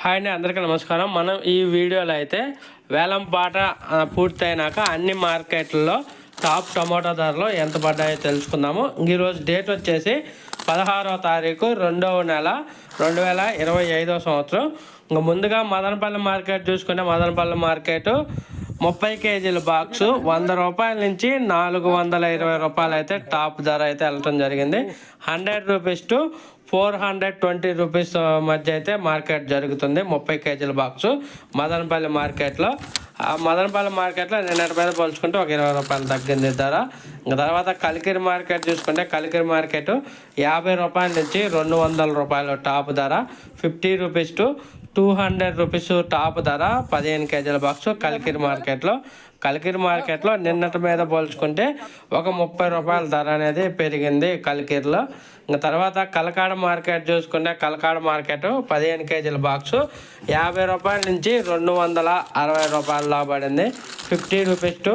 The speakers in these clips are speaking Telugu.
హాయ్ అండి, అందరికీ నమస్కారం. మనం ఈ వీడియోలో అయితే వేలం పాట పూర్తయినాక అన్ని మార్కెట్లలో టాప్ టమాటో ధరలు ఎంత పడ్డాయో తెలుసుకుందాము. ఈరోజు డేట్ వచ్చేసి 16వ తారీఖు 2వ నెల 2025 సంవత్సరం. ఇంకా ముందుగా మదనపల్లి మార్కెట్ చూసుకుంటే మదనపల్లి మార్కెట్ 30 కేజీల బాక్సు 100 రూపాయల నుంచి 420 రూపాయలు అయితే టాప్ ధర అయితే వెళ్ళటం జరిగింది. 100 రూపీస్ టు 420 రూపీస్ మధ్య అయితే మార్కెట్ జరుగుతుంది 30 కేజీల బాక్సు మదనపల్లి మార్కెట్లో. మదనపల్లి మార్కెట్లో నిన్నటి మీద పోల్చుకుంటే ఒక 20 రూపాయలు తగ్గింది ధర. ఇంకా తర్వాత కలికిరి మార్కెట్ చూసుకుంటే కలికిరి మార్కెట్ 50 రూపాయల నుంచి 200 రూపాయలు టాప్ ధర. 50 రూపీస్ టు 200 రూపీస్ టాప్ ధర 15 కేజీల బాక్సు కలికిరి మార్కెట్లో నిన్నటి మీద పోల్చుకుంటే ఒక 30 రూపాయల ధర అనేది పెరిగింది కలికిరిలో. ఇంకా తర్వాత కలకాడ మార్కెట్ చూసుకుంటే కలకాడ మార్కెట్ 15 కేజీల బాక్సు 50 రూపాయల నుంచి 260 రూపాయలు లాబడింది. 50 రూపీస్ టు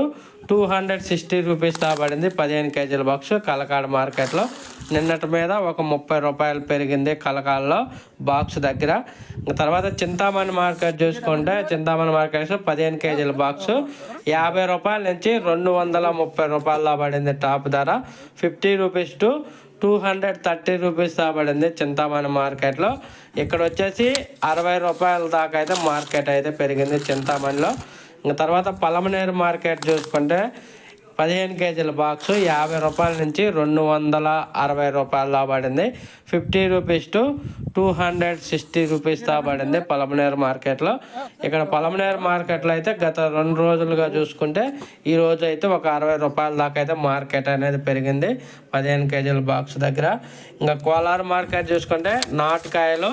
260 రూపీస్ దాబడింది 15 కేజీల బాక్సు కలకాడ మార్కెట్లో. నిన్నటి మీద ఒక 30 రూపాయలు పెరిగింది కలకాడలో బాక్స్ దగ్గర. తర్వాత చింతామణి మార్కెట్ చూసుకుంటే చింతామణి మార్కెట్ 15 కేజీల బాక్సు 50 రూపాయల నుంచి 230 రూపాయలు దాబడింది టాప్ ధర. 50 రూపీస్ టు 230 రూపీస్ దాబడింది చింతామణి మార్కెట్లో. ఇక్కడ వచ్చేసి 60 రూపాయల దాకా అయితే మార్కెట్ అయితే పెరిగింది చింతామణిలో. ఇంకా తర్వాత పలమనేరు మార్కెట్ చూసుకుంటే 15 కేజీల బాక్సు 50 రూపాయల నుంచి 260 రూపాయలు దాబడింది. 50 రూపీస్ టు 260 రూపీస్ దాబడింది పలమనేరు మార్కెట్లో. ఇక్కడ పలమనేరు మార్కెట్లో అయితే గత 2 రోజులుగా చూసుకుంటే ఈ రోజు అయితే ఒక 60 రూపాయల దాకా అయితే మార్కెట్ అనేది పెరిగింది 15 కేజీల బాక్స్ దగ్గర. ఇంకా కోలార్ మార్కెట్ చూసుకుంటే నాటుకాయలు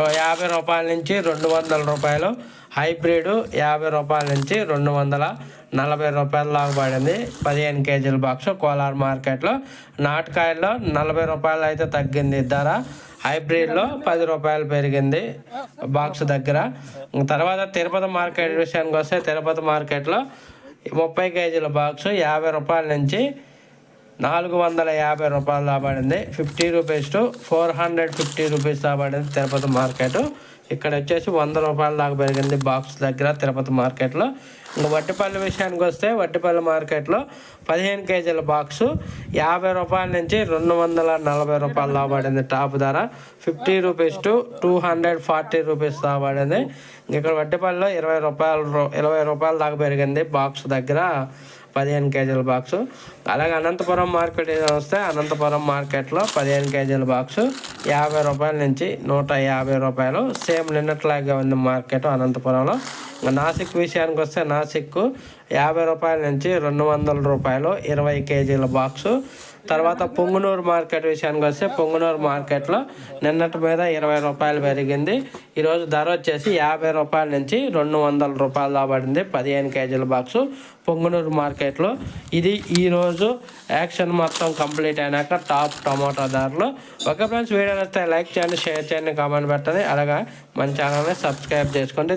50 రూపాయల నుంచి 200 రూపాయలు, హైబ్రిడ్ 50 రూపాయల నుంచి 240 రూపాయలు లాగా పడింది 15 కేజీల బాక్స్ కోలార్ మార్కెట్లో. నాటుకాయల్లో 40 రూపాయలు అయితే తగ్గింది ధర, హైబ్రిడ్లో 10 రూపాయలు పెరిగింది బాక్స్ దగ్గర. తర్వాత తిరుపతి మార్కెట్ విషయానికి వస్తే తిరుపతి మార్కెట్లో 30 కేజీల బాక్సు 50 రూపాయల నుంచి 450 రూపాయలు దాబడింది. 50 రూపీస్ టు 450 రూపీస్ దాబడింది తిరుపతి మార్కెట్. ఇక్కడ వచ్చేసి 100 రూపాయల దాకా పెరిగింది బాక్స్ దగ్గర తిరుపతి మార్కెట్లో. ఇంకా వట్టిపల్లి విషయానికి వస్తే వట్టిపల్లి మార్కెట్లో 15 కేజీల బాక్సు 50 రూపాయల నుంచి 240 రూపాయలు దాబడింది టాప్ ధర. 50 రూపీస్ టు 240 రూపీస్ దాబడింది. ఇక్కడ వట్టిపల్లిలో 20 రూపాయల దాకా పెరిగింది బాక్స్ దగ్గర 15 కేజీల బాక్సు. అలాగే అనంతపురం మార్కెట్ వస్తే అనంతపురం మార్కెట్లో 15 కేజీల బాక్సు 50 రూపాయల నుంచి 150 రూపాయలు సేమ్ నిన్నట్లాగే ఉంది మార్కెట్ అనంతపురంలో. నాసిక్ విషయానికి వస్తే నాసిక్ 50 రూపాయల నుంచి 200 రూపాయలు 20 కేజీల బాక్సు. తర్వాత పొంగునూరు మార్కెట్ విషయానికి వస్తే పొంగునూరు మార్కెట్లో నిన్నటి మీద 20 రూపాయలు పెరిగింది. ఈరోజు ధర వచ్చేసి 50 రూపాయల నుంచి 200 రూపాయలు దాబడింది 15 కేజీల బాక్సు పొంగునూరు మార్కెట్లో. ఇది ఈరోజు యాక్షన్ మొత్తం కంప్లీట్ అయినాక టాప్ టమాటో ధరలు. ఓకే ఫ్రెండ్స్, వీడియో నచ్చితే లైక్ చేయండి, షేర్ చేయండి, కామెంట్ పెట్టండి. అలాగే మన ఛానల్ని సబ్స్క్రైబ్ చేసుకోండి.